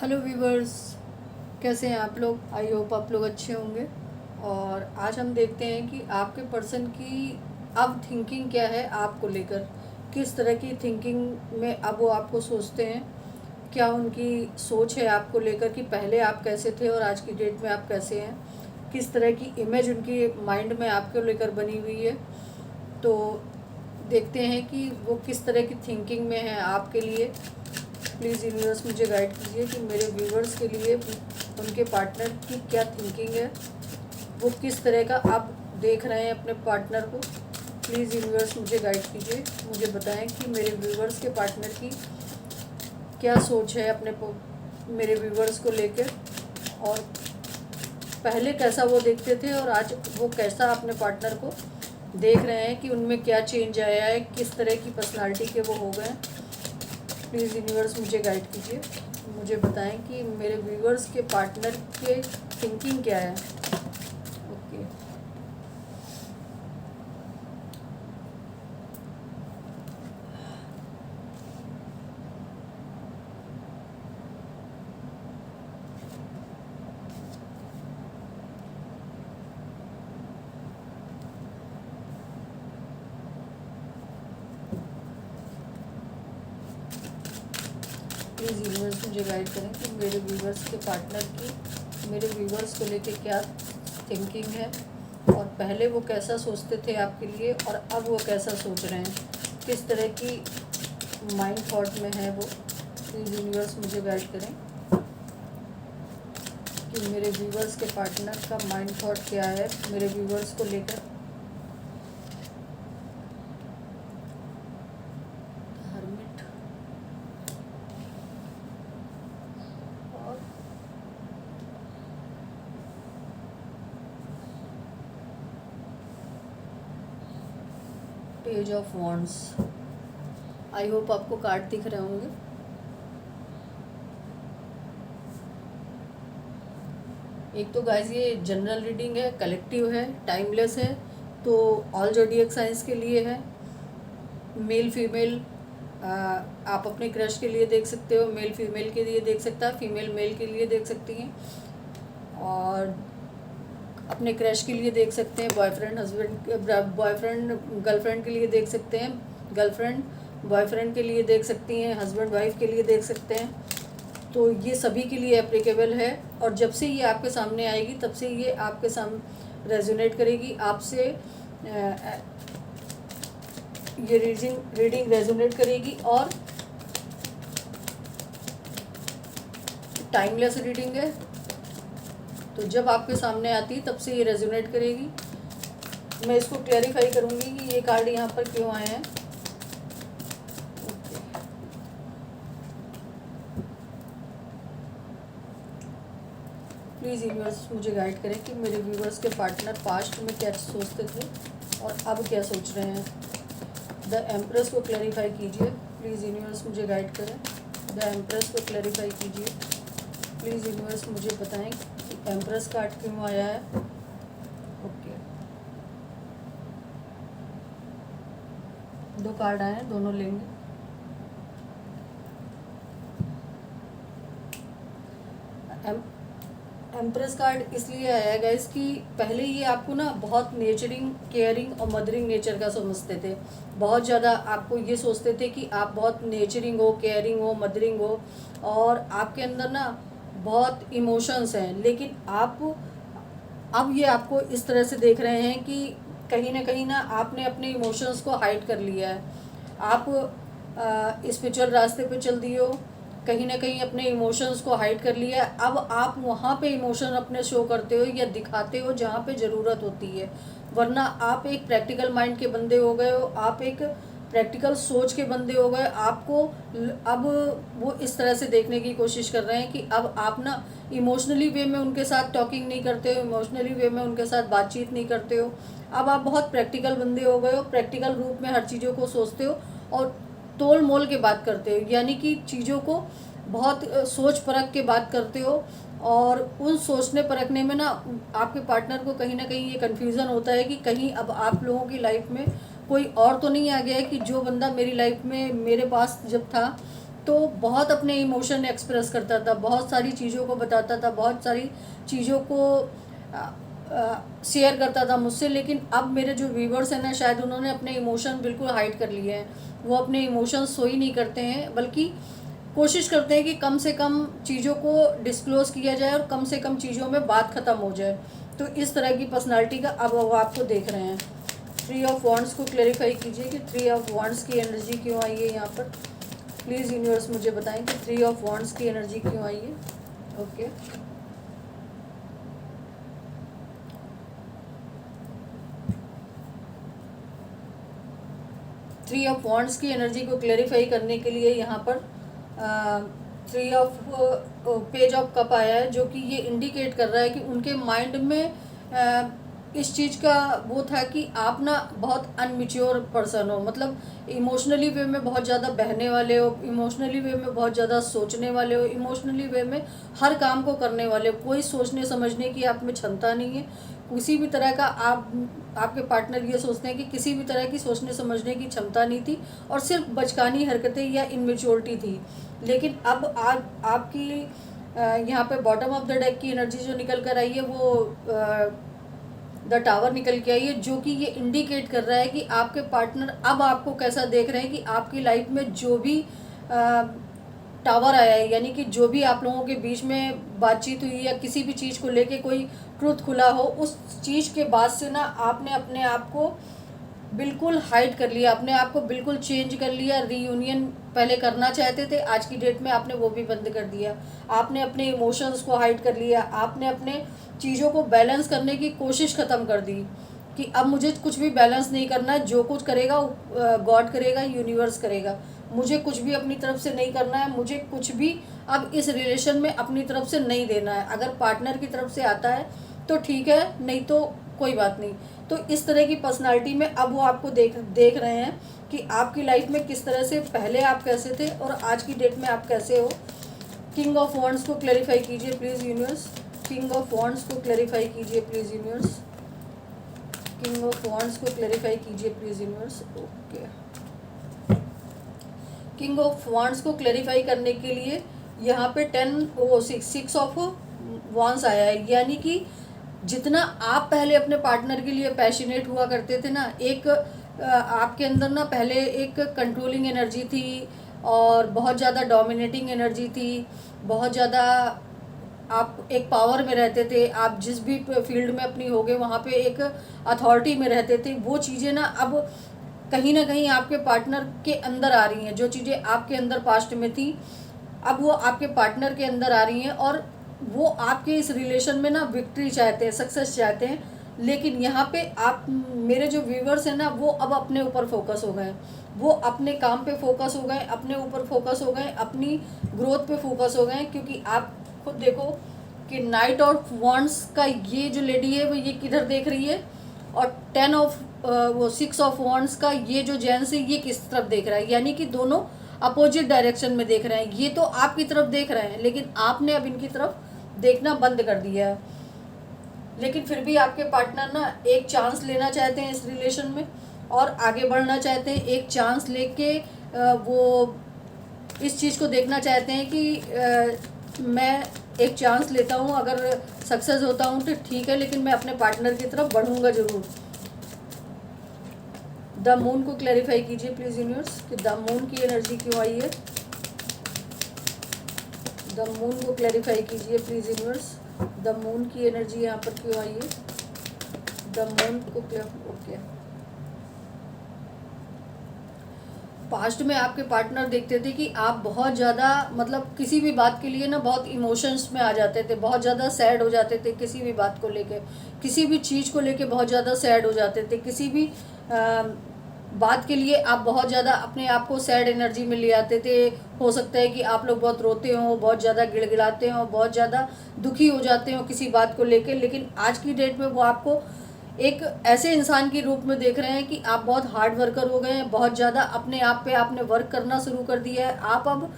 Hello viewers, कैसे हैं आप लोग। आई होप आप लोग अच्छे होंगे। और आज हम देखते हैं कि आपके पर्सन की अब थिंकिंग क्या है आपको लेकर। किस तरह की थिंकिंग में अब वो आपको सोचते हैं, क्या उनकी सोच है आपको लेकर कि पहले आप कैसे थे और आज की डेट में आप कैसे हैं। किस तरह की इमेज उनकी माइंड में आपको लेकर बनी हुई है। तो देखते हैं कि वो किस तरह की थिंकिंग में है आपके लिए। प्लीज़ यूनिवर्स मुझे गाइड कीजिए कि मेरे व्यूवर्स के लिए उनके पार्टनर की क्या थिंकिंग है, वो किस तरह का आप देख रहे हैं अपने पार्टनर को। प्लीज़ यूनिवर्स मुझे गाइड कीजिए, मुझे बताएं कि मेरे व्यूवर्स के पार्टनर की क्या सोच है मेरे व्यूवर्स को लेकर। और पहले कैसा वो देखते थे और आज वो कैसा अपने पार्टनर को देख रहे हैं, कि उनमें क्या चेंज आया है, किस तरह की पर्सनालिटी के वो हो गए। प्लीज़ यूनिवर्स मुझे गाइड कीजिए, मुझे बताएं कि मेरे व्यूवर्स के पार्टनर के थिंकिंग क्या है। ओके, प्लीज़ यूनिवर्स मुझे गाइड करें कि मेरे व्यूवर्स के पार्टनर की मेरे व्यूवर्स को लेके क्या थिंकिंग है, और पहले वो कैसा सोचते थे आपके लिए और अब वो कैसा सोच रहे हैं, किस तरह की माइंड थॉट में है वो। प्लीज़ यूनिवर्स मुझे गाइड करें कि मेरे व्यूवर्स के पार्टनर का माइंड थॉट क्या है मेरे व्यूवर्स को लेकर। हर्मिट और page of wands. I hope आपको कार्ड दिख रहे होंगे। एक तो गाइस ये जनरल रीडिंग है, कलेक्टिव है, टाइमलेस है, तो ऑल ज़ोडिएक साइंस के लिए है। मेल फीमेल आप अपने क्रश के लिए देख सकते हो, मेल फीमेल के लिए देख सकता है, फीमेल मेल के लिए देख सकती हैं, और अपने क्रश के लिए देख सकते हैं, बॉयफ्रेंड हस्बैंड, बॉयफ्रेंड गर्लफ्रेंड के लिए देख सकते हैं, गर्लफ्रेंड बॉयफ्रेंड के लिए देख सकती हैं, हस्बैंड वाइफ के लिए देख सकते हैं। तो ये सभी के लिए एप्लीकेबल है। और जब से ये आपके सामने आएगी तब से ये आपके सामने रेजोनेट करेगी आपसे। ये रीडिंग रेजोनेट करेगी और टाइमलेस रीडिंग है, तो जब आपके सामने आती है तब से ये रेजोनेट करेगी। मैं इसको क्लैरिफाई करूँगी कि ये कार्ड यहाँ पर क्यों आए हैं। प्लीज़ यूनिवर्स मुझे गाइड करें कि मेरे व्यूवर्स के पार्टनर पास्ट में क्या सोचते थे और अब क्या सोच रहे हैं। द एम्प्रेस को क्लैरिफाई कीजिए, प्लीज़ यूनिवर्स मुझे गाइड करें। द एम्प्रेस को क्लैरिफाई कीजिए, प्लीज़ यूनिवर्स मुझे बताएं कि एम्प्रेस कार्ड क्यों आया है। ओके, दो कार्ड आए हैं, दोनों लेंगे। एम्प्रेस कार्ड इसलिए आया है गाइस कि पहले ये आपको ना बहुत नेचरिंग, केयरिंग और मदरिंग नेचर का समझते थे। बहुत ज़्यादा आपको ये सोचते थे कि आप बहुत नेचरिंग हो, केयरिंग हो, मदरिंग हो, और आपके अंदर ना बहुत इमोशंस हैं। लेकिन आप अब ये आपको इस तरह से देख रहे हैं कि कहीं ना आपने अपने इमोशंस को हाइड कर लिया है। आप स्पिरिचुअल रास्ते पे चल दिए हो, कहीं ना कहीं अपने इमोशंस को हाइड कर लिया है। अब आप वहाँ पे इमोशन अपने शो करते हो या दिखाते हो जहाँ पे ज़रूरत होती है, वरना आप एक प्रैक्टिकल माइंड के बंदे हो गए हो, आप एक प्रैक्टिकल सोच के बंदे हो गए। आपको अब वो इस तरह से देखने की कोशिश कर रहे हैं कि अब आप ना इमोशनली वे में उनके साथ टॉकिंग नहीं करते हो, इमोशनली वे में उनके साथ बातचीत नहीं करते हो। अब आप बहुत प्रैक्टिकल बंदे हो गए हो, प्रैक्टिकल रूप में हर चीज़ों को सोचते हो और तोल मोल के बात करते हो, यानी कि चीज़ों को बहुत सोच परख के बात करते हो। और उन सोचने परखने में ना आपके पार्टनर को कहीं ना कहीं ये कन्फ्यूज़न होता है कि कहीं अब आप लोगों की लाइफ में कोई और तो नहीं आ गया है, कि जो बंदा मेरी लाइफ में मेरे पास जब था तो बहुत अपने इमोशन एक्सप्रेस करता था, बहुत सारी चीज़ों को बताता था, बहुत सारी चीज़ों को शेयर करता था मुझसे। लेकिन अब मेरे जो व्यूवर्स हैं ना, शायद उन्होंने अपने इमोशन बिल्कुल हाइड कर लिए हैं। वो अपने इमोशन शो ही नहीं करते हैं, बल्कि कोशिश करते हैं कि कम से कम चीज़ों को डिस्क्लोज किया जाए और कम से कम चीज़ों में बात ख़त्म हो जाए। तो इस तरह की पर्सनालिटी का अब वो आपको देख रहे हैं। 3 ऑफ वॉन्ड्स को क्लेरिफाई कीजिए कि 3 ऑफ वॉन्ड्स की एनर्जी क्यों आई है यहाँ पर। प्लीज़ यूनिवर्स मुझे बताएं कि 3 ऑफ वॉन्ड्स की एनर्जी क्यों आई है। ओके, 3 ऑफ वॉन्ड्स की एनर्जी को क्लेरिफाई करने के लिए यहाँ पर 3 ऑफ पेज ऑफ कप आया है, जो कि ये इंडिकेट कर रहा है कि उनके माइंड में इस चीज़ का वो था कि आप ना बहुत अनमिच्योर पर्सन हो, मतलब इमोशनली वे में बहुत ज़्यादा बहने वाले हो, इमोशनली वे में बहुत ज़्यादा सोचने वाले हो, इमोशनली वे में हर काम को करने वाले हो। कोई सोचने समझने की आप में क्षमता नहीं है। किसी भी तरह का आपके पार्टनर ये सोचते हैं कि किसी भी तरह की सोचने समझने की क्षमता नहीं थी और सिर्फ बचकानी हरकतें या इनमेच्योरिटी थी। लेकिन अब आज आपकी यहाँ पे बॉटम ऑफ द डेक की एनर्जी जो निकल कर आई है वो द टावर निकल के आई है, जो कि ये इंडिकेट कर रहा है कि आपके पार्टनर अब आपको कैसा देख रहे हैं कि आपकी लाइफ में जो भी टावर आया है, यानी कि जो भी आप लोगों के बीच में बातचीत हुई या किसी भी चीज़ को लेके कोई ट्रुथ खुला हो, उस चीज़ के बाद से ना आपने अपने आप को बिल्कुल हाइड कर लिया, अपने आप को बिल्कुल चेंज कर लिया। रीयूनियन पहले करना चाहते थे, आज की डेट में आपने वो भी बंद कर दिया। आपने अपने इमोशंस को हाइड कर लिया, आपने अपने चीज़ों को बैलेंस करने की कोशिश ख़त्म कर दी कि अब मुझे कुछ भी बैलेंस नहीं करना है, जो कुछ करेगा गॉड करेगा, यूनिवर्स करेगा, मुझे कुछ भी अपनी तरफ से नहीं करना है, मुझे कुछ भी अब इस रिलेशन में अपनी तरफ से नहीं देना है। अगर पार्टनर की तरफ से आता है तो ठीक है, नहीं तो कोई बात नहीं। तो इस तरह की पर्सनालिटी में अब वो आपको देख रहे हैं कि आपकी लाइफ में किस तरह से पहले आप कैसे थे और आज की डेट में आप कैसे हो। किंग ऑफ वॉन्ड्स को क्लैरिफाई कीजिए please universe. King of wands को क्लैरिफाई कीजिए please universe. King of wands को क्लैरिफाई कीजिए please universe. Okay, king of wands को क्लैरिफाई करने के लिए यहाँ पे 6 ऑफ वॉन्ड्स आया है, यानी कि जितना आप पहले अपने पार्टनर के लिए पैशनेट हुआ करते थे ना, एक आपके अंदर ना पहले एक कंट्रोलिंग एनर्जी थी और बहुत ज़्यादा डोमिनेटिंग एनर्जी थी, बहुत ज़्यादा आप एक पावर में रहते थे, आप जिस भी फील्ड में अपनी हो गए वहाँ पे एक अथॉरिटी में रहते थे। वो चीज़ें ना अब कहीं ना कहीं आपके पार्टनर के अंदर आ रही हैं। जो चीज़ें आपके अंदर पास्ट में थी अब वो आपके पार्टनर के अंदर आ रही हैं और वो आपके इस रिलेशन में ना विक्ट्री चाहते हैं, सक्सेस चाहते हैं। लेकिन यहाँ पे आप मेरे जो व्यूवर्स हैं ना, वो अब अपने ऊपर फोकस हो गए, वो अपने काम पे फोकस हो गए, अपने ऊपर फोकस हो गए, अपनी ग्रोथ पे फोकस हो गए। क्योंकि आप खुद देखो कि नाइट ऑफ वॉन्ड्स का ये जो लेडी है वो ये किधर देख रही है और 6 ऑफ वॉन्ड्स का ये जो जेंट्स है ये किस तरफ देख रहा है, यानी कि दोनों अपोजिट डायरेक्शन में देख रहे हैं। ये तो आपकी तरफ देख रहे हैं लेकिन आपने अब इनकी तरफ देखना बंद कर दिया है। लेकिन फिर भी आपके पार्टनर ना एक चांस लेना चाहते हैं इस रिलेशन में और आगे बढ़ना चाहते हैं। एक चांस लेके वो इस चीज़ को देखना चाहते हैं कि मैं एक चांस लेता हूँ, अगर सक्सेस होता हूँ तो ठीक है, लेकिन मैं अपने पार्टनर की तरफ बढ़ूंगा ज़रूर। द मून को क्लैरिफाई कीजिए प्लीज़ यूनिवर्स कि द मून की एनर्जी क्यों आई है। द मून को क्लैरिफाई कीजिए प्लीज़ यूनिवर्स। द मून की एनर्जी यहाँ पर क्यों आई है। द मून को ओके, पास्ट में आपके पार्टनर देखते थे कि आप बहुत ज़्यादा मतलब किसी भी बात के लिए ना बहुत इमोशंस में आ जाते थे, बहुत ज़्यादा सैड हो जाते थे किसी भी बात को लेके, किसी भी चीज़ को लेके बहुत ज़्यादा सैड हो जाते थे, किसी भी बात के लिए आप बहुत ज़्यादा अपने आप को सैड एनर्जी में ले आते थे। हो सकता है कि आप लोग बहुत रोते हो, बहुत ज़्यादा गिड़गिड़ाते हो, बहुत ज़्यादा दुखी हो जाते हो किसी बात को लेके। लेकिन आज की डेट में वो आपको एक ऐसे इंसान के रूप में देख रहे हैं कि आप बहुत हार्ड वर्कर हो गए हैं, बहुत ज़्यादा अपने आप पे आपने वर्क करना शुरू कर दिया है। आप अब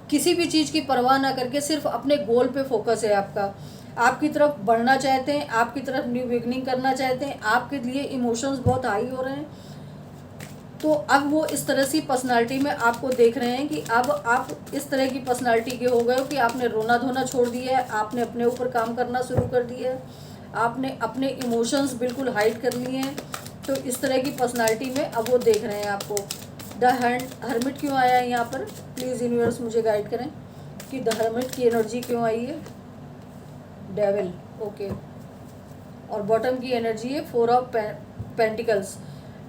किसी भी चीज़ की परवाह ना करके सिर्फ अपने गोल पे फोकस है आपका, आपकी तरफ बढ़ना चाहते हैं, आपकी तरफ न्यू बिगनिंग करना चाहते हैं। आपके लिए इमोशंस बहुत हाई हो रहे हैं। तो अब वो इस तरह से पर्सनालिटी में आपको देख रहे हैं कि अब आप इस तरह की पर्सनालिटी के हो गए हो कि आपने रोना धोना छोड़ दिया है, आपने अपने ऊपर काम करना शुरू कर दिया है, आपने अपने इमोशंस बिल्कुल हाइड कर लिए हैं। तो इस तरह की पर्सनालिटी में अब वो देख रहे हैं आपको। द हर्मिट क्यों आया है यहाँ पर? प्लीज़ यूनिवर्स मुझे गाइड करें कि द हर्मिट की एनर्जी क्यों आई है? Devil, okay. और बॉटम की एनर्जी है 4 ऑफ पेंटिकल्स।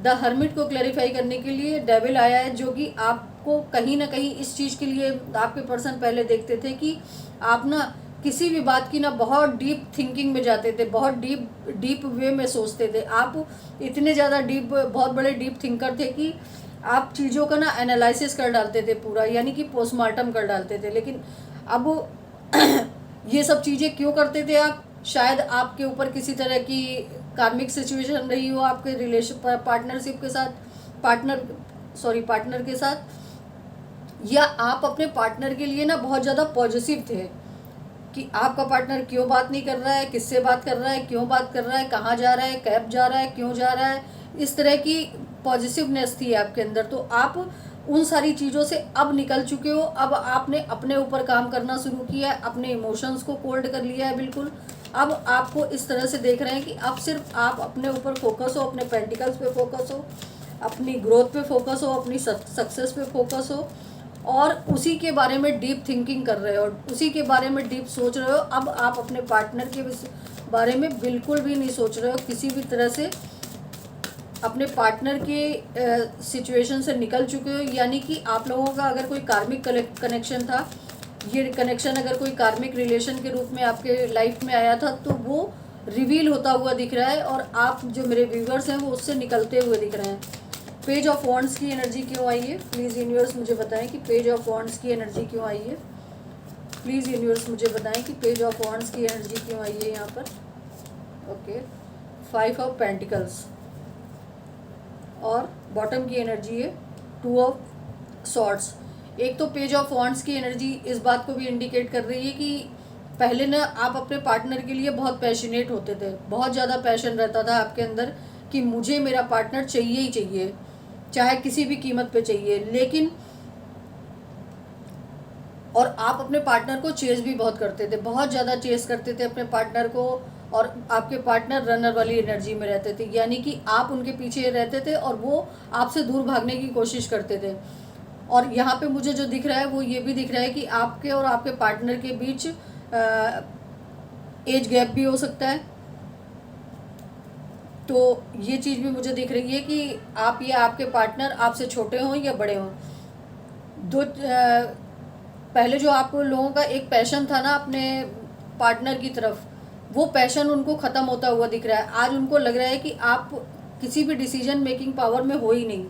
द हर्मिट को क्लैरिफाई करने के लिए डेविल आया है, जो कि आपको कहीं ना कहीं इस चीज़ के लिए आपके पर्सन पहले देखते थे कि आप ना किसी भी बात की ना बहुत डीप थिंकिंग में जाते थे, बहुत डीप वे में सोचते थे। आप इतने ज़्यादा डीप, बहुत बड़े डीप थिंकर थे कि आप चीज़ों का ना एनालिसिस कर डालते थे पूरा, यानी कि पोस्टमार्टम कर डालते थे। लेकिन अब ये सब चीज़ें क्यों करते थे आप? शायद आपके ऊपर किसी तरह की कार्मिक सिचुएशन रही हो आपके रिलेशन पार्टनरशिप के साथ, पार्टनर के साथ, या आप अपने पार्टनर के लिए ना बहुत ज़्यादा पॉजिटिव थे कि आपका पार्टनर क्यों बात नहीं कर रहा है, किससे बात कर रहा है, क्यों बात कर रहा है, कहाँ जा रहा है, कैब जा रहा है, क्यों जा रहा है, इस तरह की पॉजिटिवनेस थी आपके अंदर। तो आप उन सारी चीज़ों से अब निकल चुके हो। अब आपने अपने ऊपर काम करना शुरू किया है, अपने इमोशंस को कोल्ड कर लिया है बिल्कुल। अब आपको इस तरह से देख रहे हैं कि अब सिर्फ आप अपने ऊपर फोकस हो, अपने पेंटिकल्स पे फोकस हो, अपनी ग्रोथ पे फोकस हो, अपनी सक्सेस पे फोकस हो, और उसी के बारे में डीप थिंकिंग कर रहे हो, उसी के बारे में डीप सोच रहे हो। अब आप अपने पार्टनर के बारे में बिल्कुल भी नहीं सोच रहे हो किसी भी तरह से। अपने पार्टनर के सिचुएशन से निकल चुके हो, यानी कि आप लोगों का अगर कोई कार्मिक कनेक्शन था, ये कनेक्शन अगर कोई कार्मिक रिलेशन के रूप में आपके लाइफ में आया था, तो वो रिवील होता हुआ दिख रहा है और आप जो मेरे व्यूवर्स हैं वो उससे निकलते हुए दिख रहे हैं। पेज ऑफ वॉन्ड्स की एनर्जी क्यों आई है? प्लीज़ यूनिवर्स मुझे बताएं कि पेज ऑफ वॉन्ड्स की एनर्जी क्यों आई है। प्लीज़ यूनिवर्स मुझे बताएं कि पेज ऑफ वॉन्ड्स की एनर्जी क्यों आई है यहाँ पर। ओके, 5 ऑफ पेंटिकल्स, और बॉटम की एनर्जी है 2 ऑफ सॉर्ड्स। एक तो पेज ऑफ वॉन्ड्स की एनर्जी इस बात को भी इंडिकेट कर रही है कि पहले ना आप अपने पार्टनर के लिए बहुत पैशनेट होते थे, बहुत ज़्यादा पैशन रहता था आपके अंदर कि मुझे मेरा पार्टनर चाहिए ही चाहिए, चाहे किसी भी कीमत पे चाहिए। लेकिन और आप अपने पार्टनर को चेस भी बहुत करते थे, बहुत ज़्यादा चेस करते थे अपने पार्टनर को, और आपके पार्टनर रनर वाली एनर्जी में रहते थे, यानी कि आप उनके पीछे रहते थे और वो आपसे दूर भागने की कोशिश करते थे। और यहाँ पे मुझे जो दिख रहा है वो ये भी दिख रहा है कि आपके और आपके पार्टनर के बीच एज गैप भी हो सकता है। तो ये चीज़ भी मुझे दिख रही है कि आप या आपके पार्टनर आपसे छोटे हों या बड़े हों। पहले जो आप लोगों का एक पैशन था ना अपने पार्टनर की तरफ, वो पैशन उनको ख़त्म होता हुआ दिख रहा है। आज उनको लग रहा है कि आप किसी भी डिसीजन मेकिंग पावर में हो ही नहीं,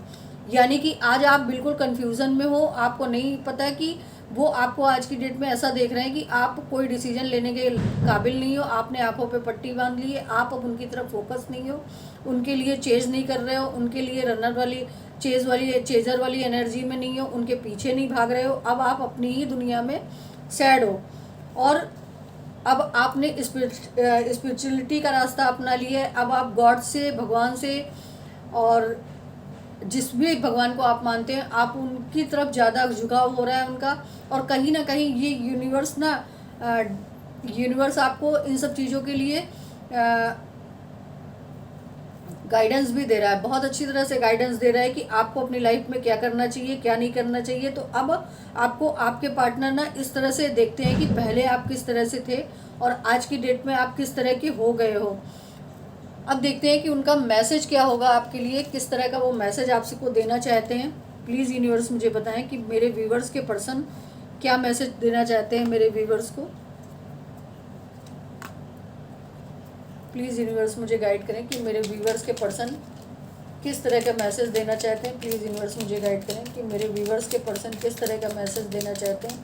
यानी कि आज आप बिल्कुल कन्फ्यूज़न में हो। आपको नहीं पता कि वो आपको आज की डेट में ऐसा देख रहे हैं कि आप कोई डिसीजन लेने के काबिल नहीं हो। आपने आंखों पे पट्टी बांध ली है, आप अब उनकी तरफ फोकस नहीं हो, उनके लिए चेज़ नहीं कर रहे हो, उनके लिए रनर वाली चेज़र वाली एनर्जी में नहीं हो, उनके पीछे नहीं भाग रहे हो। अब आप अपनी ही दुनिया में सैड हो, और अब आपने स्पिरिचुअलिटी का रास्ता अपना लिया है। अब आप गॉड से, भगवान से, और जिस भी भगवान को आप मानते हैं, आप उनकी तरफ ज़्यादा झुकाव हो रहा है उनका। और कहीं ना कहीं ये यूनिवर्स आपको इन सब चीज़ों के लिए गाइडेंस भी दे रहा है, बहुत अच्छी तरह से गाइडेंस दे रहा है कि आपको अपनी लाइफ में क्या करना चाहिए, क्या नहीं करना चाहिए। तो अब आपको आपके पार्टनर ना इस तरह से देखते हैं कि पहले आप किस तरह से थे और आज की डेट में आप किस तरह के हो गए हो। अब देखते हैं कि उनका मैसेज क्या होगा आपके लिए, किस तरह का वो मैसेज आपसे को देना चाहते हैं। प्लीज़ यूनिवर्स मुझे बताएं कि मेरे व्यूवर्स के पर्सन क्या मैसेज देना चाहते हैं मेरे व्यूवर्स को। प्लीज़ यूनिवर्स मुझे गाइड करें कि मेरे व्यूवर्स के पर्सन किस तरह का मैसेज देना चाहते हैं। प्लीज़ यूनिवर्स मुझे गाइड करें कि मेरे व्यूवर्स के पर्सन किस तरह का मैसेज देना चाहते हैं,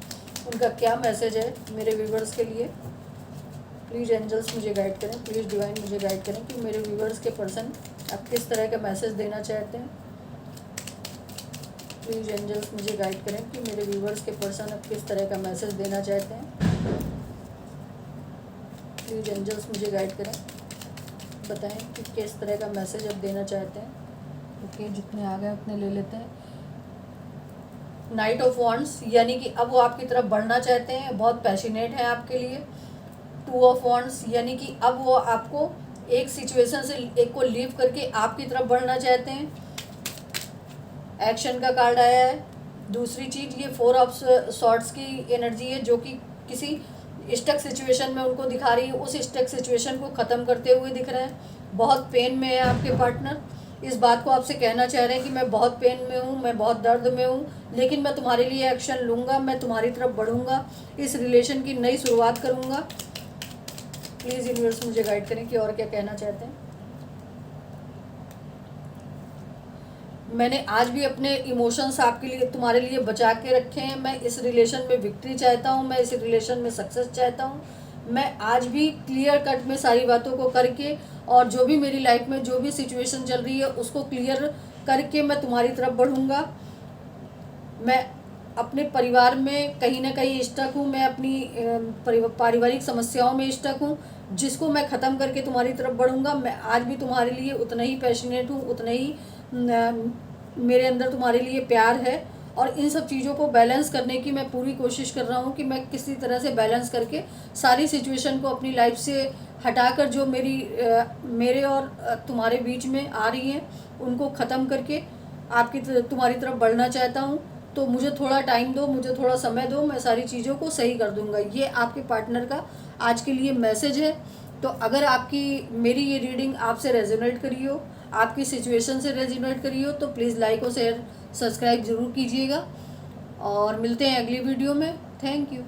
उनका क्या मैसेज है मेरे व्यूवर्स के लिए। प्लीज़ एंजल्स मुझे गाइड करें, प्लीज़ डिवाइन मुझे गाइड करें कि मेरे व्यूवर्स के पर्सन आप किस तरह का मैसेज देना चाहते हैं। प्लीज़ एंजल्स मुझे गाइड करें कि मेरे व्यूवर्स के पर्सन अब किस तरह का मैसेज देना चाहते हैं। प्लीज़ एंजल्स मुझे गाइड करें, बताएं कि किस तरह का मैसेज अब देना चाहते हैं। ओके, जितने आ गए उतने ले लेते हैं। नाइट ऑफ वॉन्ड्स, यानी कि अब वो आपकी तरफ बढ़ना चाहते हैं, बहुत पैशनेट है आपके लिए। टू ऑफ वॉन्ड्स, यानी कि अब वो आपको एक सिचुएशन से एक को लीव करके आपकी तरफ बढ़ना चाहते हैं। एक्शन का कार्ड आया है। दूसरी चीज़, ये फोर ऑफ सॉर्ड्स की एनर्जी है, जो कि किसी स्टक सिचुएशन में उनको दिखा रही है। उस स्टक सिचुएशन को ख़त्म करते हुए दिख रहे हैं। बहुत पेन में है आपके पार्टनर, इस बात को आपसे कहना चाह रहे हैं कि मैं बहुत पेन में हूँ, मैं बहुत दर्द में हूँ, लेकिन मैं तुम्हारे लिए एक्शन लूँगा, मैं तुम्हारी तरफ बढ़ूँगा, इस रिलेशन की नई शुरुआत करूँगा। प्लीज़ यूनिवर्स मुझे गाइड करें कि और क्या कहना चाहते हैं। मैंने आज भी अपने इमोशंस आपके लिए, तुम्हारे लिए बचा के रखे हैं। मैं इस रिलेशन में विक्ट्री चाहता हूँ, मैं इस रिलेशन में सक्सेस चाहता हूँ। मैं आज भी क्लियर कट में सारी बातों को करके, और जो भी मेरी लाइफ में जो भी सिचुएशन चल रही है उसको क्लियर करके मैं तुम्हारी तरफ बढ़ूँगा। मैं अपने परिवार में कहीं ना कहीं स्टक हूँ, मैं अपनी पारिवारिक समस्याओं में स्टक हूँ, जिसको मैं ख़त्म करके तुम्हारी तरफ बढ़ूँगा। मैं आज भी तुम्हारे लिए उतना ही पैशनेट हूँ, उतना ही मेरे अंदर तुम्हारे लिए प्यार है। और इन सब चीज़ों को बैलेंस करने की मैं पूरी कोशिश कर रहा हूँ कि मैं किसी तरह से बैलेंस करके सारी सिचुएशन को अपनी लाइफ से हटाकर, जो मेरे और तुम्हारे बीच में आ रही हैं, उनको ख़त्म करके तुम्हारी तरफ बढ़ना चाहता हूँ। तो मुझे थोड़ा टाइम दो, मुझे थोड़ा समय दो, मैं सारी चीज़ों को सही कर दूँगा। ये आपके पार्टनर का आज के लिए मैसेज है। तो अगर आपकी मेरी ये रीडिंग आपसे रेजोनेट करी हो, आपकी सिचुएशन से रेजोनेट करी हो, तो प्लीज़ लाइक और शेयर सब्सक्राइब ज़रूर कीजिएगा। और मिलते हैं अगली वीडियो में। Thank you.